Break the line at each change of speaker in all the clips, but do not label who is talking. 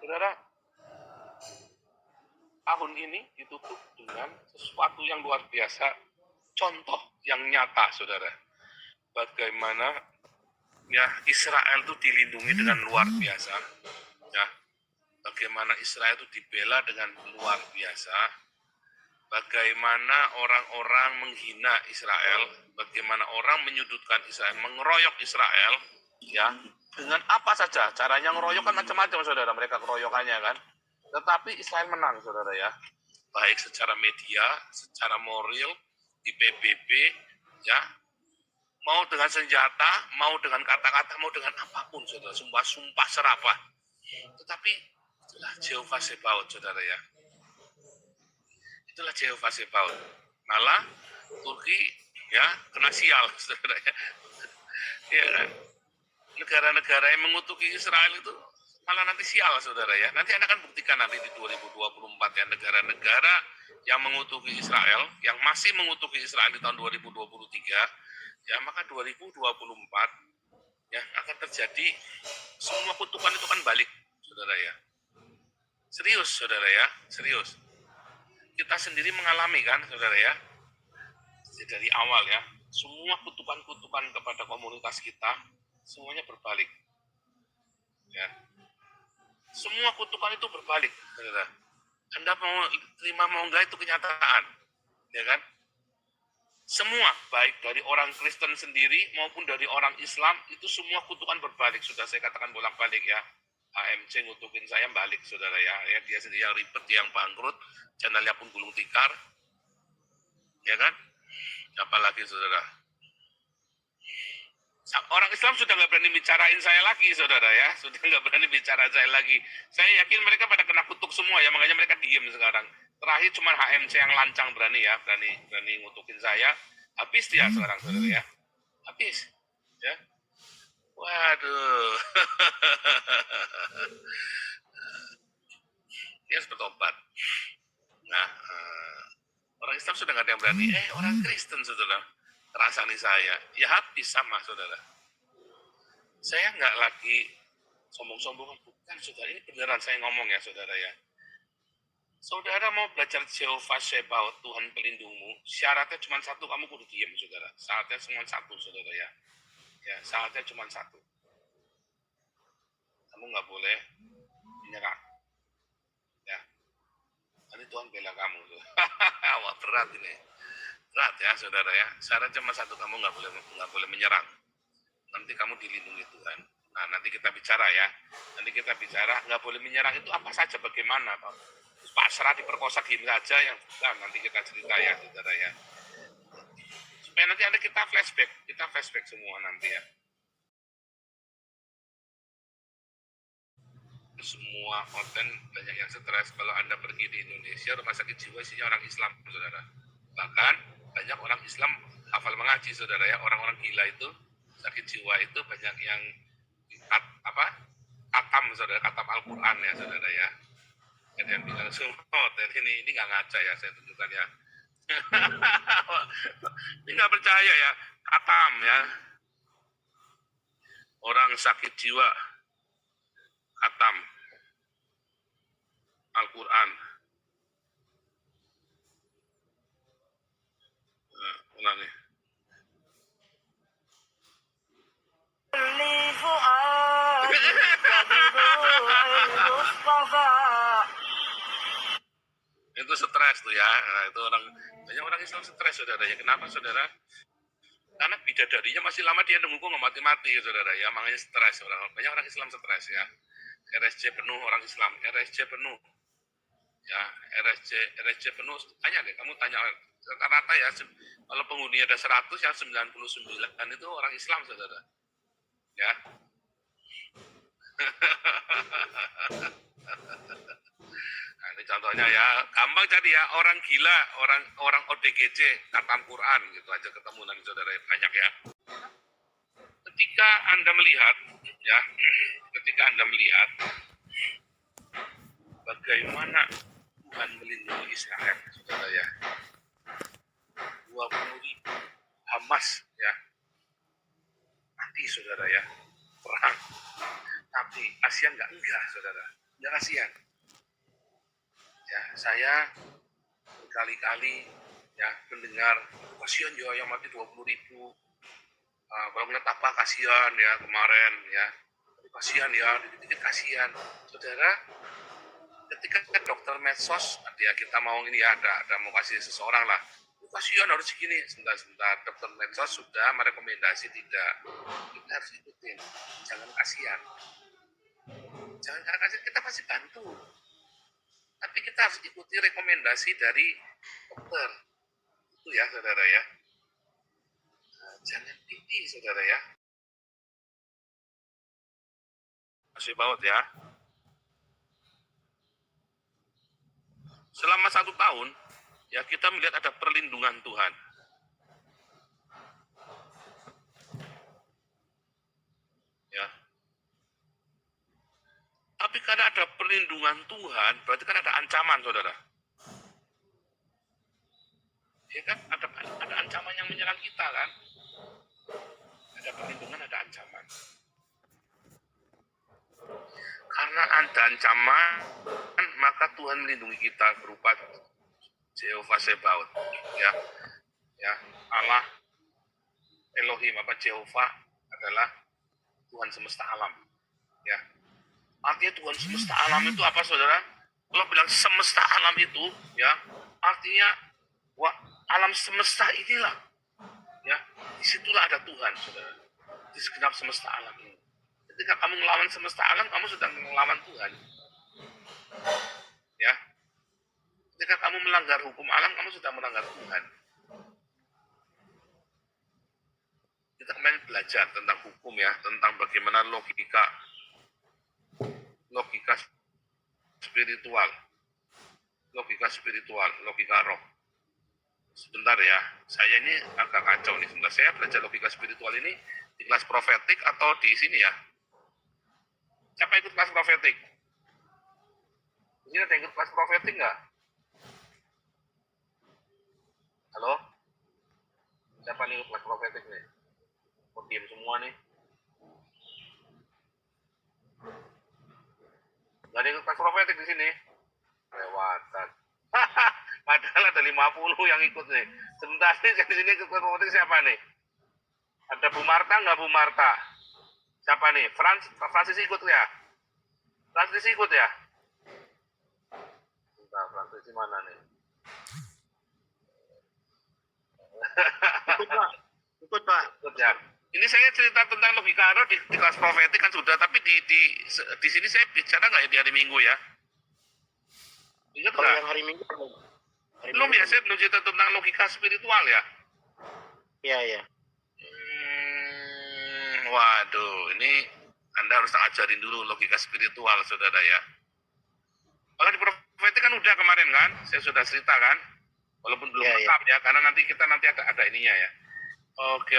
Saudara, tahun ini ditutup dengan sesuatu yang luar biasa, contoh yang nyata, saudara. Bagaimana ya Israel itu dilindungi dengan luar biasa, ya. Bagaimana Israel itu dibela dengan luar biasa. Bagaimana orang-orang menghina Israel, bagaimana orang menyudutkan Israel, mengeroyok Israel, ya. Dengan apa saja, caranya ngeroyok kan macam-macam, saudara. Mereka keroyokannya kan. Tetapi Israel menang, saudara ya. Baik secara media, secara moral, di PBB, ya. Mau dengan senjata, mau dengan kata-kata, mau dengan apapun, saudara. Sumpah serapah. Tetapi itulah Jehovah Sebaot, saudara ya. Itulah Jehovah Sebaot. Malah Turki ya kena sial, saudara ya. Ya kan? Negara-negara yang mengutuki Israel itu malah nanti sial, saudara ya. Nanti Anda akan buktikan nanti di 2024 ya, negara-negara yang mengutuki Israel, yang masih mengutuki Israel di tahun 2023, ya maka 2024 ya akan terjadi semua kutukan itu kan balik, saudara ya. Serius, saudara ya, serius. Kita sendiri mengalami kan, saudara ya. Jadi dari awal ya, semua kutukan-kutukan kepada komunitas kita semuanya berbalik. Ya. Semua kutukan itu berbalik, saudara. Anda mau terima mau enggak itu kenyataan, ya kan? Semua, baik dari orang Kristen sendiri maupun dari orang Islam, itu semua kutukan berbalik. Sudah saya katakan bolak-balik ya. AMC ngutukin saya balik, saudara ya. Dia sendiri yang ribet, dia yang bangkrut, channelnya pun gulung tikar, ya kan? Apalagi saudara. Orang Islam sudah nggak berani bicarain saya lagi, saudara ya. Sudah nggak berani bicara saya lagi. Saya yakin mereka pada kena kutuk semua ya, makanya mereka diem sekarang. Terakhir cuma HMC yang lancang berani ya, berani ngutukin saya. Habis dia sekarang, saudara ya. Habis, ya. Waduh. Dia harus bertobat. Nah, orang Islam sudah nggak ada yang berani. Orang Kristen, saudara. Terasa nih saya. Ya habis sama, saudara. Saya nggak lagi sombong-sombongan, bukan, saudara. Ini beneran saya ngomong ya, saudara ya. Saudara mau belajar Jehovah Sebaot, Tuhan pelindungmu, syaratnya cuma satu, kamu kudu diem, saudara. Syaratnya cuma satu, saudara ya. Ya, syaratnya cuma satu. Kamu nggak boleh menyerah. Ya, nanti Tuhan bela kamu. Wah, berat ini. Berat ya, saudara ya. Syaratnya cuma satu, kamu nggak boleh menyerang. Nanti kamu dilindungi Tuhan. Nah, nanti kita bicara ya. Nanti kita bicara, nggak boleh menyerang itu apa saja, bagaimana, Pak? Pasrah, diperkosa, diem saja, yang bukan. Nanti kita cerita ya, saudara ya. Supaya nanti ada kita flashback semua nanti ya. Semua konten banyak yang stres. Kalau Anda pergi di Indonesia, rumah sakit jiwa isinya orang Islam, saudara. Bahkan banyak orang Islam hafal mengaji, saudara ya. Orang-orang gila itu, sakit jiwa itu banyak yang katam, saudara, katam Al-Quran ya, saudara ya. Ada yang bilang semua ini nggak ngaca ya, saya tunjukkan ya. Ini nggak percaya ya, katam ya. Orang sakit jiwa katam Al-Quran. Ulang nih. Itu stres tuh ya. Nah, itu banyak orang Islam stres, saudara ya. Kenapa, saudara? Karena bidadarinya masih lama, dia nunggu nggak mati-mati, saudara ya. Makanya stres. Banyak orang Islam stres ya. RSC penuh orang Islam, RSC penuh. Ya, RSC penuh. Tanya deh, kamu tanya rata-rata ya. Kalau penghuni ada 100, yang 99 itu orang Islam, saudara. Ya. Nah, ini contohnya ya, gampang jadi ya, orang gila, orang ODGJ, khatam Quran, gitu aja ketemu nanti, saudara, banyak ya. Ketika Anda melihat, ya, bagaimana Tuhan melindungi Israel, saudara ya, 20.000 Hamas ya, mati, saudara ya, perang. Tapi Asia enggak, saudara. Ya kasihan. Ya, saya berkali-kali ya mendengar kasihan ya yang mati 20.000. Kalau ngeliat apa kasihan ya kemarin ya, kasihan ya, dikit-dikit kasihan. Saudara, ketika dokter medsos, ya kita mau ini ya, ada mau kasih seseorang lah, kasihan harus segini, sebentar, dokter medsos sudah merekomendasi tidak, kita harus ikutin, jangan kasihan, kita pasti bantu, tapi kita harus ikuti rekomendasi dari dokter, itu ya saudara ya, jangan tinggi saudara ya, masih baut ya. Selama 1 tahun, ya kita melihat ada perlindungan Tuhan. Ya. Tapi karena ada perlindungan Tuhan, berarti kan ada ancaman, saudara. Ya kan, ada ancaman yang menyerang kita kan. Ada perlindungan, ada ancaman. Karena ada ancaman, maka Tuhan melindungi kita berupa Jehovah Sebaot. Ya, Allah Elohim apa Jehovah adalah Tuhan semesta alam. Ya, artinya Tuhan semesta alam itu apa, saudara? Kalau bilang semesta alam itu, ya, artinya wah, alam semesta inilah, ya, disitulah ada Tuhan, saudara. Di segenap semesta alam ini. Ketika kamu melawan semesta alam, kamu sedang melawan Tuhan. Ya, ketika kamu melanggar hukum alam, kamu sudah melanggar Tuhan. Kita kemarin belajar tentang hukum ya, tentang bagaimana logika spiritual, logika roh. Sebentar ya, saya ini agak kacau nih. Sebentar, saya belajar logika spiritual ini di kelas profetik atau di sini ya? Siapa ikut kelas profetik? Ini ada yang ikut kelas profetik nggak? Halo? Siapa nih ikut kelas profetik nih? Kok diem semua nih? Nggak ada yang ikut kelas profetik di sini? Lewatan. Padahal ada 50 yang ikut nih. Sebentar nih, di sini ikut kelas profetik siapa nih? Ada Bu Marta nggak, Bu Marta? Siapa nih? Francis ikut ya? Francis ikut ya? Bentar, Francis mana nih? Ikut Pak. Ya. Ini saya cerita tentang logika roh di kelas profetik kan sudah, tapi di sini saya bicara nggak ya di hari Minggu ya? Ingat nggak? Yang hari Minggu belum ya, saya belum cerita tentang logika spiritual ya? Iya. Waduh, ini Anda harus ajarin dulu logika spiritual, saudara ya. Kalau di profetik kan udah kemarin kan, saya sudah cerita kan, walaupun belum lengkap ya, karena nanti ada ininya ya. Oke.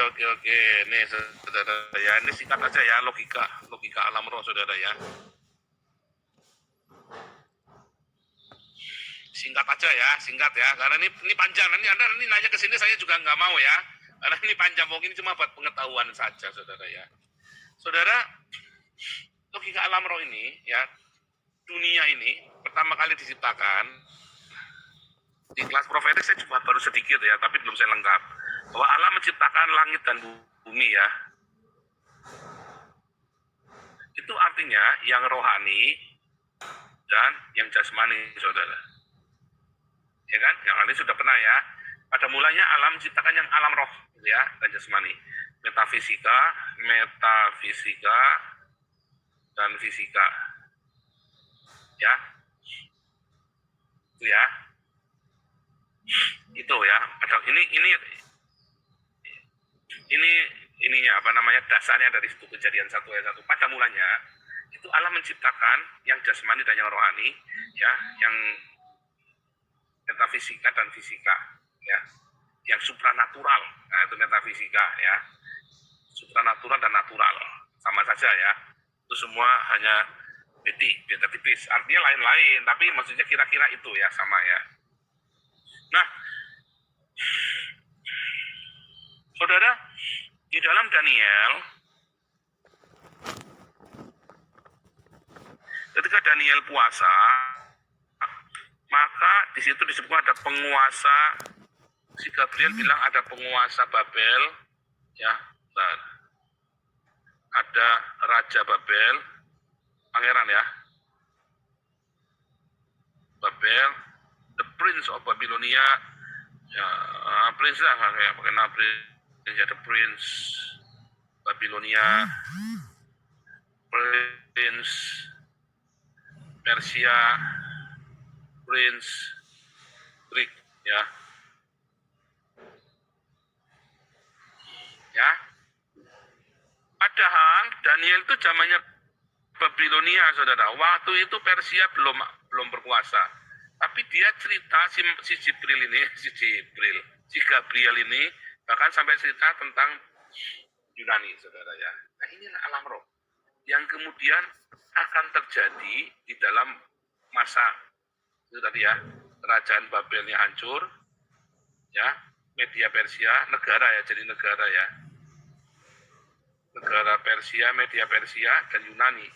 Nih saudara ya, ini singkat aja ya, logika alam roh saudara ya. Singkat ya, karena ini panjang. Nanti Anda nanya ke sini saya juga nggak mau ya, karena ini panjang. Mungkin cuma buat pengetahuan saja saudara ya. Saudara, logika alam roh ini ya, dunia ini pertama kali diciptakan di kelas profetik. Saya cuma baru sedikit ya, tapi belum saya lengkap. Bahwa Allah menciptakan langit dan bumi ya. Itu artinya yang rohani dan yang jasmani, saudara. Ya kan? Yang lain sudah pernah ya. Pada mulanya alam menciptakan yang alam roh ya, dan jasmani. Metafisika dan fisika. Ya. Itu ya. Itu ya. Ada ininya apa namanya, dasarnya dari situ Kejadian 1 ayat 1. Pada mulanya itu Allah menciptakan yang jasmani dan yang rohani ya, yang metafisika dan fisika ya, yang supranatural. Nah, itu metafisika ya. Supranatural dan natural sama saja ya. Itu semua hanya beda tipis. Artinya lain-lain, tapi maksudnya kira-kira itu ya, sama ya. Nah, saudara, di dalam Daniel Ketika Daniel puasa, maka di situ disebut ada penguasa. Si Gabriel bilang ada penguasa Babel, ya, nah, ada Raja Babel, pangeran ya, Babel, the Prince of Babylonia, ya, Prince lah, kayak pakai nama Prince, ya, the Prince Babylonia, Prince Persia, Prince Greek, ya, ya. Padahal Daniel itu zamannya Babilonia, saudara. Waktu itu Persia belum berkuasa. Tapi dia cerita si Jibril ini, si Gabriel ini bahkan sampai cerita tentang Yunani, saudara ya. Nah, inilah alam roh yang kemudian akan terjadi di dalam masa itu tadi ya, kerajaan Babelnya hancur, ya, Media Persia, negara ya, jadi negara ya, negara Persia, Media Persia dan Yunani,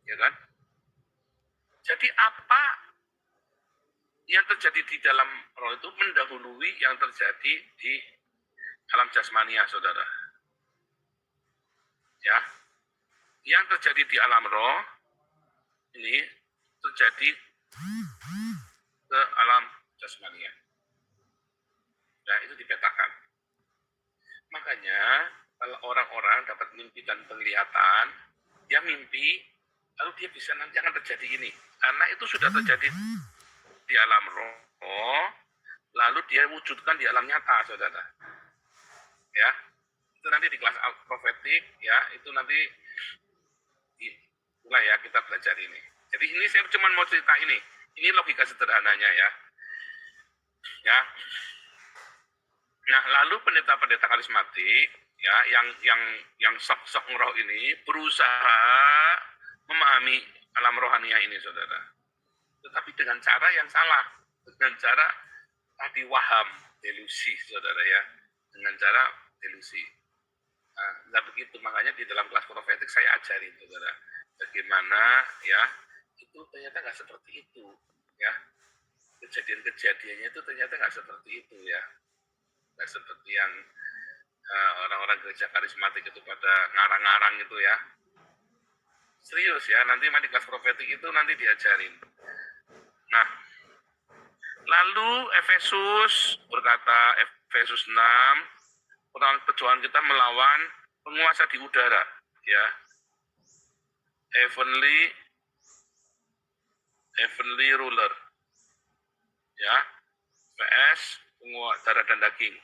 ya kan? Jadi apa yang terjadi di dalam roh itu mendahului yang terjadi di alam jasmania, saudara. Ya, yang terjadi di alam roh ini terjadi ke alam jasmania. Nah, itu dipetakan. Makanya kalau orang-orang dapat mimpi dan penglihatan, dia mimpi, lalu dia bisa nanti akan terjadi ini. Karena itu sudah terjadi di alam roh, lalu dia wujudkan di alam nyata, saudara. Ya, itu nanti di kelas profetik, ya, itu nanti mulai ya kita belajar ini. Jadi ini saya cuma mau cerita ini. Ini logika sederhananya ya. Ya. Nah, lalu pendeta-pendeta karismatik ya yang sok-sok roh ini berusaha memahami alam rohania ini, saudara. Tetapi dengan cara yang salah, dengan cara tadi waham, delusi, saudara ya, dengan cara delusi. Nah, begitu, makanya di dalam kelas profetik saya ajarin, saudara, bagaimana ya itu ternyata nggak seperti itu, ya, kejadian-kejadiannya itu ternyata nggak seperti itu ya, nggak seperti yang orang-orang gereja karismatik itu pada ngarang-ngarang itu ya. Serius ya, nanti di kelas profetik itu nanti diajarin. Nah, lalu Efesus berkata, Efesus 6, perjuangan kita melawan penguasa di udara, ya, heavenly ruler, ya, PS penguasa darah dan daging.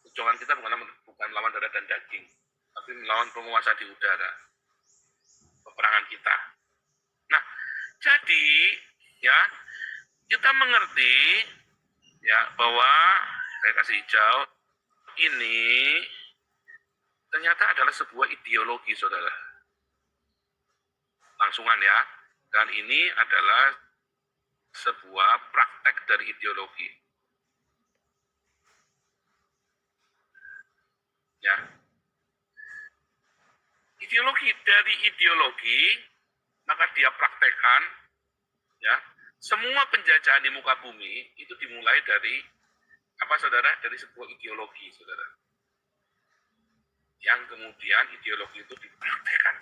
Perjuangan kita bukan melawan darah dan daging, tapi melawan penguasa di udara, peperangan kita. Nah, jadi ya kita mengerti ya bahwa saya kasih hijau ini ternyata adalah sebuah ideologi, saudara. Langsungan ya, dan ini adalah sebuah praktek dari ideologi. Ya, ideologi maka dia praktekkan ya. Semua penjajahan di muka bumi itu dimulai dari apa, saudara? Dari sebuah ideologi, saudara. Yang kemudian ideologi itu dipraktekkan.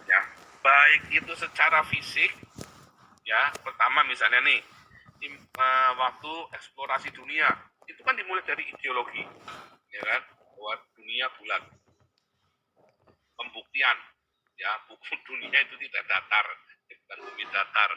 Ya, baik itu secara fisik, ya, pertama misalnya nih, waktu eksplorasi dunia, itu kan dimulai dari ideologi, ya kan, bahwa dunia bulat. Pembuktian, ya, buku dunia itu tidak datar, bukan bumi datar.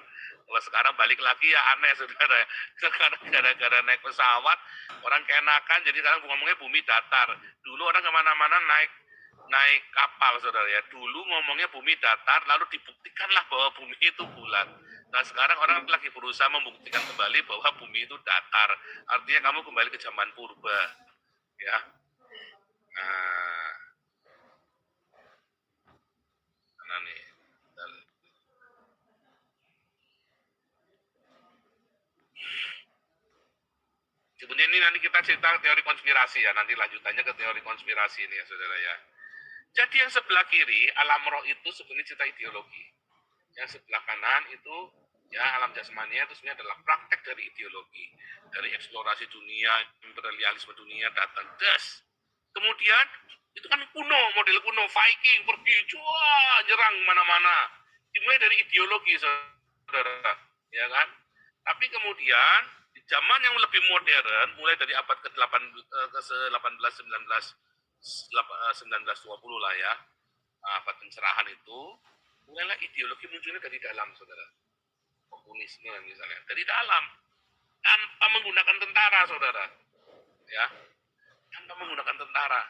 Kalau sekarang balik lagi ya aneh, saudara. Sekarang gara-gara naik pesawat, orang keenakan, jadi sekarang ngomongnya bumi datar. Dulu orang kemana-mana naik kapal, saudara ya. Dulu ngomongnya bumi datar, lalu dibuktikanlah bahwa bumi itu bulat. Nah, sekarang orang lagi berusaha membuktikan kembali bahwa bumi itu datar. Artinya kamu kembali ke zaman purba, ya. Nah, mana nih? Sebenarnya ini nanti kita cerita teori konspirasi ya, nanti lanjutannya ke teori konspirasi ini ya, saudara ya. Jadi yang sebelah kiri, alam roh itu sebenarnya cerita ideologi. Yang sebelah kanan itu ya alam jasmania itu sebenarnya adalah praktek dari ideologi, dari eksplorasi dunia, imperialisme dunia datang das. Kemudian itu kan kuno, model kuno, Viking pergi nyerang mana-mana. Dimulai dari ideologi, saudara, ya kan? Tapi kemudian di zaman yang lebih modern, mulai dari abad ke-8 ke-18 19 1920 lah ya, abad pencerahan itu, mulailah ideologi munculnya dari dalam, saudara. Komunisme misalnya, dari dalam, tanpa menggunakan tentara, saudara. Ya, tanpa menggunakan tentara.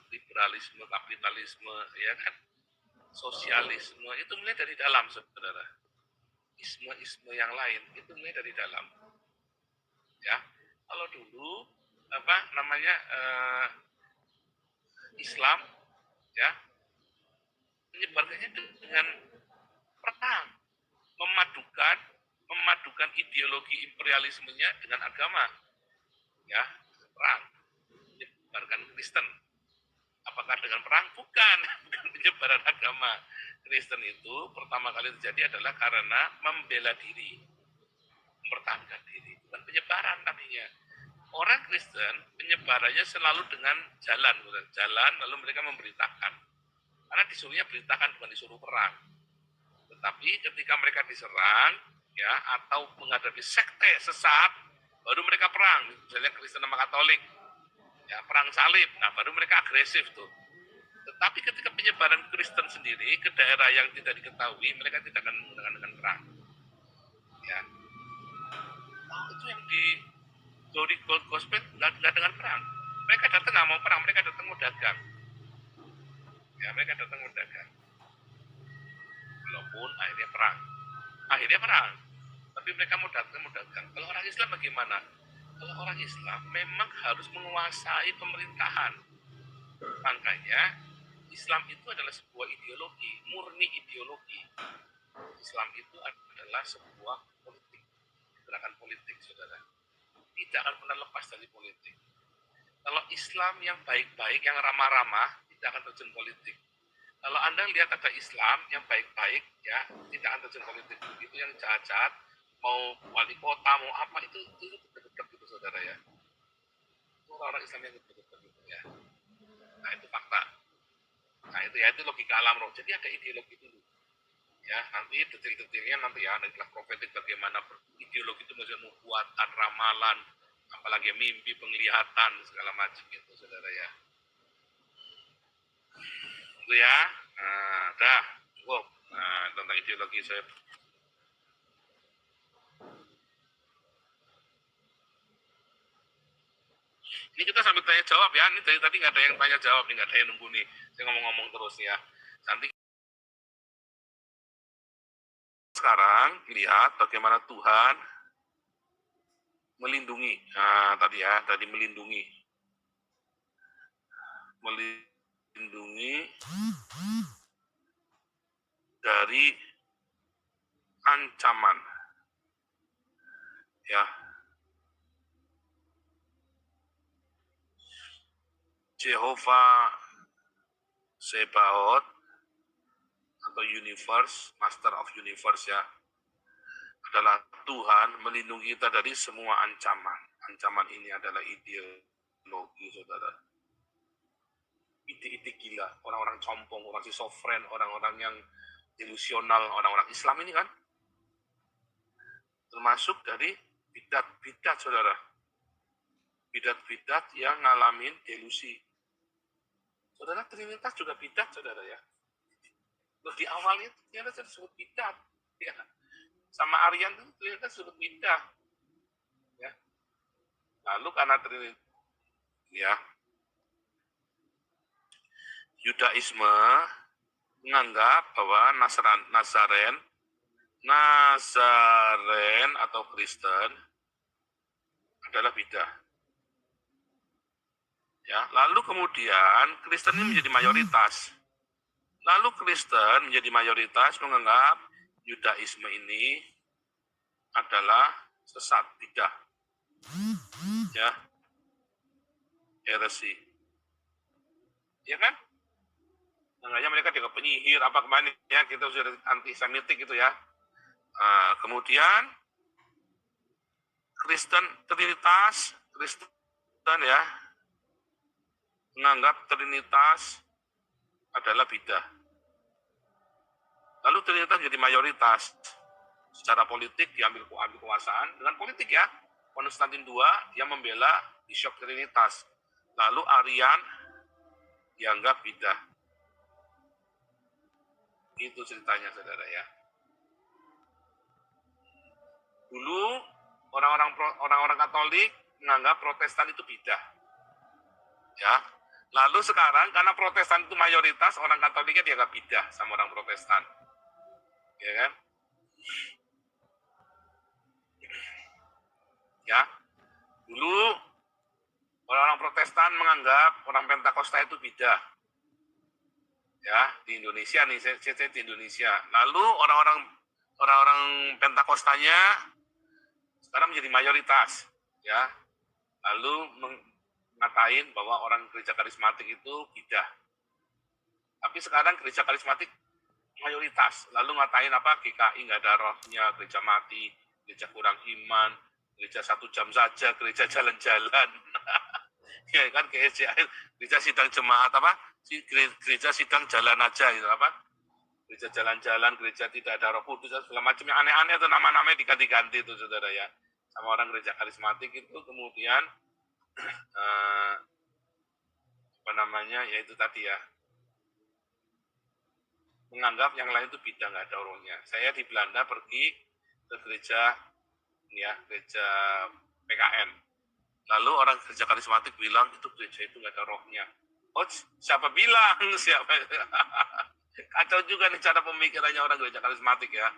Liberalisme, kapitalisme, ya kan, sosialisme, itu mulai dari dalam, saudara. Isme-isme yang lain, itu mulai dari dalam. Ya, kalau dulu, apa namanya, Islam, ya, menyebarkannya dengan perang, memadukan ideologi imperialismenya dengan agama, ya, perang, menyebarkan Kristen. Apakah dengan perang? Bukan, bukan penyebaran agama. Kristen itu pertama kali terjadi adalah karena membela diri, mempertahankan diri, bukan penyebaran tadinya. Orang Kristen penyebarannya selalu dengan jalan lalu mereka memberitakan. Karena disuruhnya beritakan bukan disuruh perang. Tetapi ketika mereka diserang, ya, atau menghadapi sekte sesat, baru mereka perang. Misalnya Kristen sama Katolik, ya, perang salib. Nah, baru mereka agresif tuh. Tetapi ketika penyebaran Kristen sendiri ke daerah yang tidak diketahui, mereka tidak akan menggunakan dengan perang. Ya, itu yang di Glory Gold Gospel nggak dengan perang. Mereka datang nggak mau perang, mereka datang mau dagang. Ya, mereka datang mau dagang. Walaupun akhirnya perang. Akhirnya perang. Tapi mereka mau dagang. Kalau orang Islam bagaimana? Kalau orang Islam memang harus menguasai pemerintahan. Makanya Islam itu adalah sebuah ideologi, murni ideologi. Islam itu adalah sebuah politik, gerakan politik, saudara. Tidak akan pernah lepas dari politik. Kalau Islam yang baik-baik, yang ramah-ramah, tidak akan terjun politik. Kalau Anda lihat ada Islam yang baik-baik, ya, tidak akan terjun politik. Itu yang jahat-jahat, mau wali kota, mau apa, itu betul-betul gitu, saudara ya. Itu orang Islam yang betul-betul gitu ya. Nah, itu fakta. Nah, itu ya, itu logika alam roh. Jadi ada ideologi dulu. Ya, nanti detail-detailnya nanti ya, nanti profetik bagaimana ideologi itu maksudnya membuatan ramalan, apalagi mimpi, penglihatan, segala macam itu, saudara ya. Itu ya, nah, dah, cukup. Nah, tentang ideologi saya. Ini kita sambil tanya jawab ya, ini dari tadi nggak ada yang tanya jawab nih, nggak ada yang nunggu nih. Saya ngomong-ngomong terus ya. Nanti sekarang lihat bagaimana Tuhan melindungi. Nah, tadi melindungi dari ancaman, ya. Jehovah Sebaot atau Universe, Master of Universe ya, adalah Tuhan melindungi kita dari semua ancaman. Ancaman ini adalah ideologi, saudara. Ide-ide gila, orang-orang compong, orang schizofren, orang-orang yang delusional, orang-orang Islam ini kan, termasuk dari bidat-bidat, saudara. Bidat-bidat yang ngalamin delusi. Saudara, Trinitas juga bidat, saudara ya. Loh, di awal itu ternyata disebut bidat. Ya. Sama Aryan itu ternyata disebut bidat. Ya. Lalu karena Trinitas, ya, Yudaisme menganggap bahwa Nazaren atau Kristen adalah bidah. Ya, lalu kemudian Kristen ini menjadi mayoritas. Lalu Kristen menjadi mayoritas menganggap Yudaisme ini adalah sesat, bidah. Ya, heresi. Ya kan? Makanya mereka dianggap penyihir apa kemana ya, kita sudah antisemitik gitu ya. Kemudian Kristen Kristen ya menganggap Trinitas adalah bidah. Lalu Trinitas jadi mayoritas. Secara politik diambil kekuasaan dengan politik ya. Konstantin II yang membela Bishop Trinitas. Lalu Arian dianggap bidah. Itu ceritanya saudara ya. Dulu orang-orang Katolik menganggap Protestan itu bidah. Ya. Lalu sekarang karena Protestan itu mayoritas, orang Katoliknya dianggap bidah sama orang Protestan. Ya kan? Ya. Dulu orang-orang Protestan menganggap orang Pentakosta itu bidah. Ya, di Indonesia nih, saya di Indonesia. Lalu orang-orang Pentakostanya sekarang menjadi mayoritas, ya. Lalu ngatain bahwa orang gereja karismatik itu bidah. Tapi sekarang gereja karismatik mayoritas. Lalu ngatain apa? GKI nggak ada rohnya, gereja mati, gereja kurang iman, gereja 1 jam saja, gereja jalan-jalan. Ya kan, gereja sidang jemaat apa? Gereja sidang jalan aja gitu apa? Gereja jalan-jalan, gereja tidak ada roh kudus, segala macam yang aneh-aneh itu nama-namanya diganti-ganti itu saudara ya. Sama orang gereja karismatik itu kemudian apa namanya, ya itu tadi ya, menganggap yang lain itu bidah, nggak ada rohnya. Saya di Belanda pergi ke gereja ya, gereja PKN. Lalu orang gereja karismatik bilang itu gereja itu nggak ada rohnya. Oh, siapa bilang? Siapa? Kacau juga nih cara pemikirannya orang gereja karismatik ya.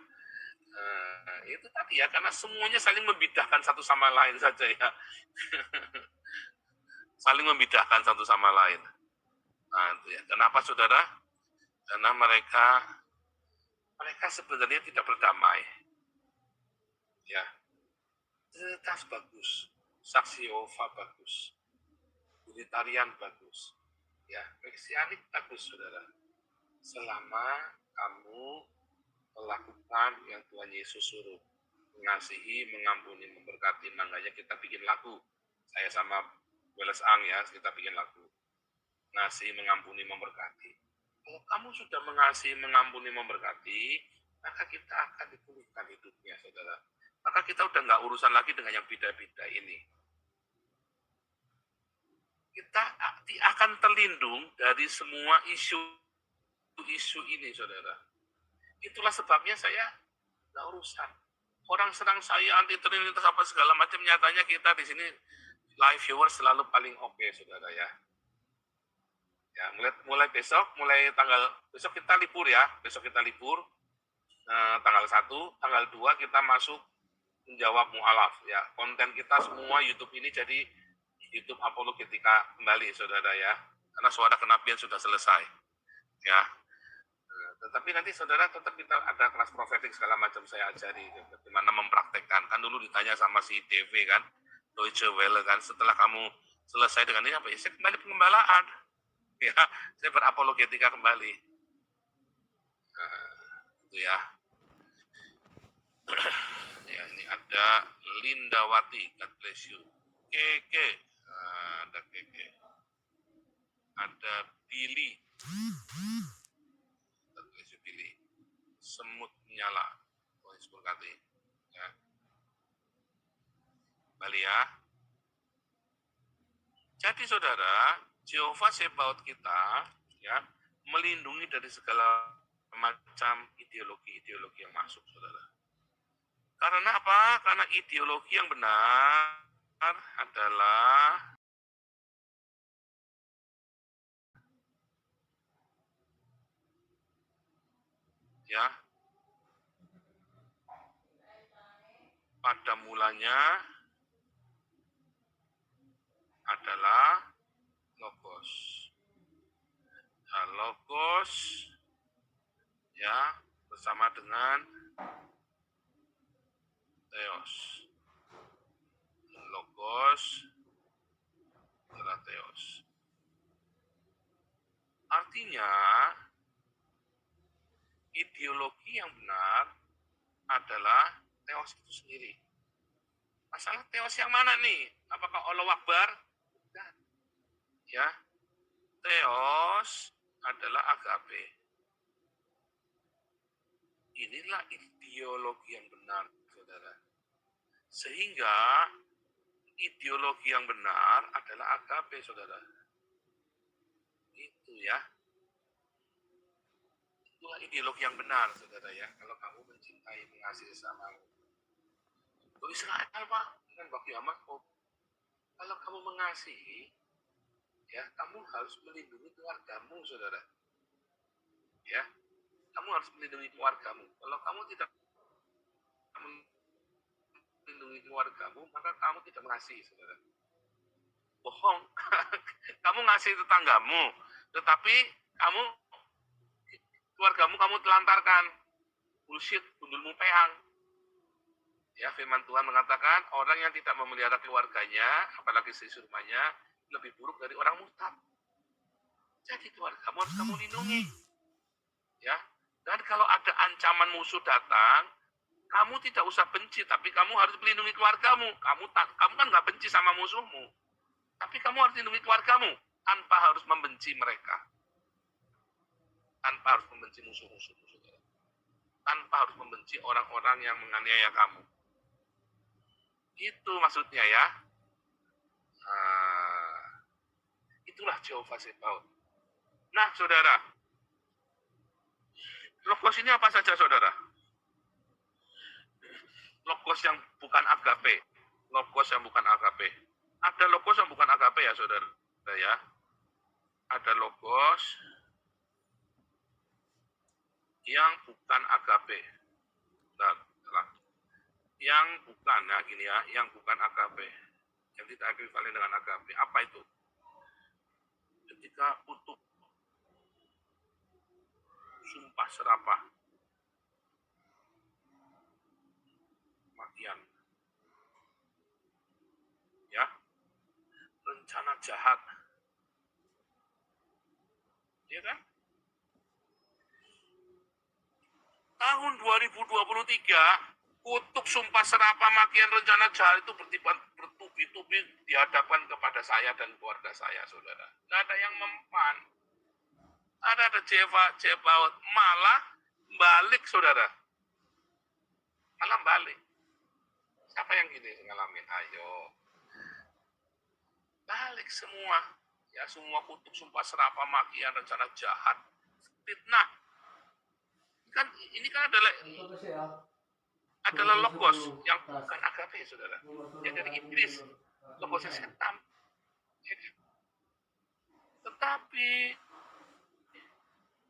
Itu tadi ya, karena semuanya saling membidahkan satu sama lain saja ya. Saling membidahkan satu sama lain. Nah, itu ya. Kenapa saudara? Karena mereka sebenarnya tidak berdamai. Ya, Trinitas bagus, Saksi Yehova bagus, Unitarian bagus, ya, Mesianik bagus saudara. Selama kamu melakukan yang Tuhan Yesus suruh, mengasihi, mengampuni, memberkati. Makanya kita bikin lagu, saya sama Welles Ang ya, kita bikin lagu mengasihi, mengampuni, memberkati. Kalau kamu sudah mengasihi, mengampuni, memberkati, maka kita akan dipulihkan hidupnya saudara. Maka kita udah nggak urusan lagi dengan yang bidah-bidah ini. Kita akan terlindung dari semua isu ini saudara. Itulah sebabnya saya nggak urusan. Orang serang saya anti Trinitas apa segala macam, nyatanya kita di sini live viewer selalu paling oke saudara ya. Ya, mulai besok, besok kita libur ya, tanggal 1, tanggal 2 kita masuk menjawab mu'alaf ya. Konten kita semua YouTube ini jadi YouTube apologetika kembali saudara ya. Karena suara kenabian sudah selesai. Ya. Tetapi nanti saudara tetap kita ada kelas profetik segala macam saya ajari bagaimana mempraktekkan. Kan dulu ditanya sama si TV kan, Deutsche Welle kan, setelah kamu selesai dengan ini apa ya? Saya kembali pengembalaan. Ya, saya berapologetika kembali. Itu ya. Ya, ini ada Lindawati, God bless you. Keke, ada Keke. Ada Billy, God bless you Billy. Semut nyala, Tuhan Yesus berkati. Ya. Kembali ya. Jadi saudara, Jehovah Sebaot kita ya melindungi dari segala macam ideologi yang masuk saudara. Karena apa? Karena ideologi yang benar adalah ya pada mulanya adalah logos. Nah, logos ya bersama dengan Theos. Logos adalah Theos. Artinya ideologi yang benar adalah teos itu sendiri. Masalah teos yang mana nih? Apakah Allah Akbar? Bukan. Ya, teos adalah agape. Inilah ideologi yang benar, saudara. Sehingga ideologi yang benar adalah agape, saudara. Itu ya. Itulah ideologi yang benar, saudara ya. Kalau kamu mencintai, mengasihi sesamamu. Kalau Israel, Pak, dengan bagi amat, kalau kamu mengasihi, ya, kamu harus melindungi keluargamu, saudara. Ya, kamu harus melindungi keluargamu. Kalau kamu tidak melindungi keluargamu, maka kamu tidak mengasihi, saudara. Bohong. Kamu ngasih tetanggamu, tetapi kamu keluargamu kamu telantarkan. Bullshit, gundulmu peang. Ya, firman Tuhan mengatakan orang yang tidak memelihara keluarganya, apalagi istri rumahnya, lebih buruk dari orang murtad. Jadi keluargamu harus kamu lindungi. Ya. Dan kalau ada ancaman musuh datang, kamu tidak usah benci, tapi kamu harus melindungi keluargamu. Kamu kan nggak benci sama musuhmu, tapi kamu harus lindungi keluargamu tanpa harus membenci mereka, tanpa harus membenci musuh-musuhmu, saudara, tanpa harus membenci orang-orang yang menganiaya kamu. Itu maksudnya ya. Nah, itulah Jehovah Sebaot. Nah, saudara, logos ini apa saja, saudara? Logos yang bukan agape. Logos yang bukan agape. Ada logos yang bukan agape ya, saudara ya. Ada logos yang bukan agape. Nah, yang bukan, nah gini ya, yang bukan agape. Yang tidak ekuivalen dengan agape. Apa itu? Ketika untuk sumpah serapah, kematian, ya, rencana jahat, ya kan? Tahun 2023, kutuk sumpah serapah makian rencana jahat itu bertubi-tubi dihadapkan kepada saya dan keluarga saya, saudara. Nggak ada yang mempan. Ada Jehovah malah balik, saudara. Malah balik. Siapa yang gini ngalamin? Ayo. Balik semua. Ya, semua kutuk sumpah serapah makian rencana jahat, fitnah. Ini kan adalah logos yang bukan agape, saudara. Yang dari iblis, logosnya setan. Tetapi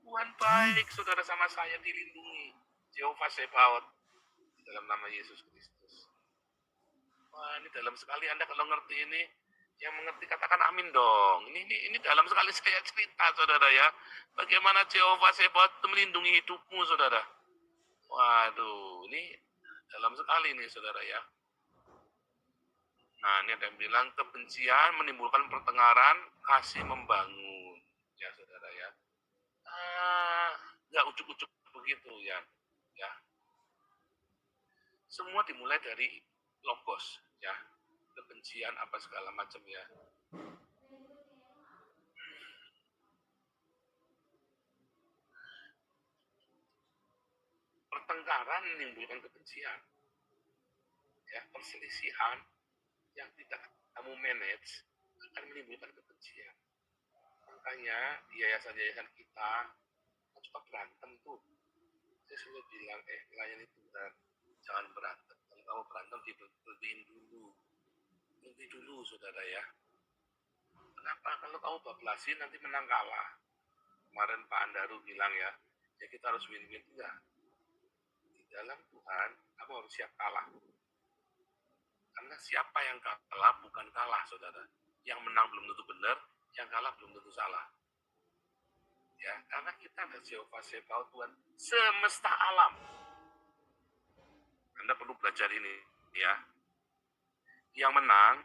Tuhan baik, saudara, sama saya, dilindungi. Jehovah Sebaot dalam nama Yesus Kristus. Wah, ini dalam sekali Anda kalau ngerti ini, yang mengerti katakan amin dong. Ini dalam sekali saya cerita, saudara ya. Bagaimana Jehovah Sebaot melindungi hidupmu, saudara. Waduh, ini dalam sekali nih, saudara ya. Nah, ini ada yang bilang kebencian menimbulkan pertengkaran, kasih membangun. Ya, saudara ya. Nggak ujuk-ujuk begitu ya. Ya. Semua dimulai dari logos, ya. Kebencian apa segala macam ya. Pertengkaran menimbulkan kebencian. Ya, perselisihan yang tidak kamu manage akan menimbulkan kebencian. Makanya di yayasan-yayasan kita suka berantem tuh. Saya sudah bilang, melayani Tuhan, jangan berantem. Kalau kamu berantem, diberhentiin dulu. Berhenti dulu, saudara ya. Kenapa? Kalau kamu bablasin, nanti menang kalah. Kemarin Pak Andaru bilang ya kita harus win-win. Enggak. Di dalam Tuhan, kamu harus siap kalah. Karena siapa yang kalah bukan kalah, saudara. Yang menang belum tentu benar, yang kalah belum tentu salah. Ya, karena kita ada Jehovah Sebaot, Tuhan semesta alam. Anda perlu belajar ini, ya. Yang menang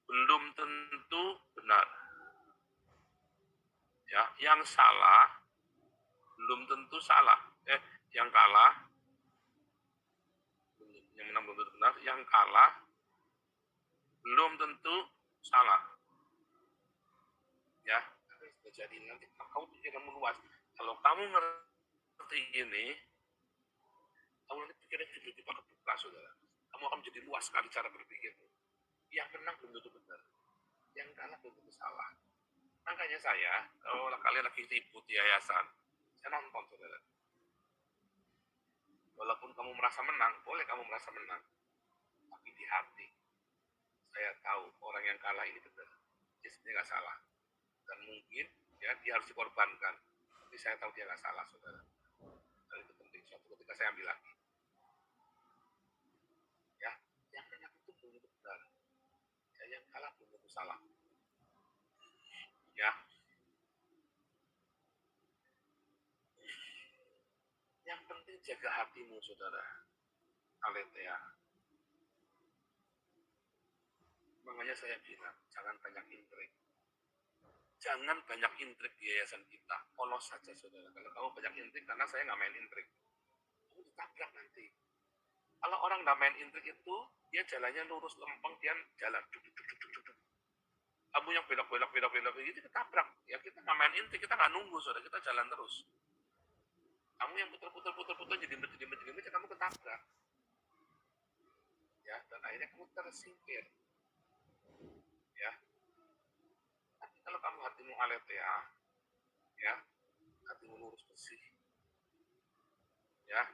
belum tentu benar. Ya, yang salah belum tentu salah. Yang kalah, yang menang belum tentu benar, yang kalah belum tentu salah. Ya, jadi nanti kamu pikiran meluas. Kalau kamu ngerti ini, kamu nanti pikiran tiba-tiba kebuka, saudara. Kamu akan menjadi luas sekali cara berpikir. Yang menang belum tentu benar, yang kalah belum tentu salah. Makanya saya, kalau kalian lagi ribut di yayasan, saya nonton, saudara. Walaupun kamu merasa menang, boleh kamu merasa menang. Tapi di hati, saya tahu orang yang kalah ini benar. Dia sebenarnya nggak salah. Dan mungkin ya dia harus dikorbankan. Tapi saya tahu dia nggak salah, saudara. Dan itu penting. Suatu ketika saya ambil lagi. Ya, yang menang itu belum tentu benar. Ya, yang kalah belum tentu salah. Ya, yang penting jaga hatimu, saudara. Aletheia. Makanya saya bilang, jangan banyak intrik. Jangan banyak intrik di yayasan kita. Polos saja, saudara. Kalau kamu banyak intrik, karena saya nggak main intrik. Kamu ditabrak nanti. Kalau orang nggak main intrik itu, dia jalannya lurus lempeng, dia jalan. Kamu yang belok-belok gitu ketabrak. Ya kita nggak main intrik, kita nggak nunggu, saudara. Kita jalan terus. Kamu yang putar-putar jadi kamu ketabrak. Ya, dan akhirnya kamu tersingkir. Ya, tapi kalau kamu hatimu aletheia, ya, hatimu lurus bersih, ya,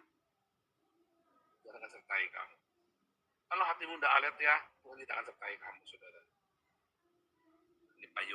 Tuhan akan sertai kamu. Kalau hatimu tidak aletheia, Tuhan tidak akan sertai kamu, saudara. Ini Pak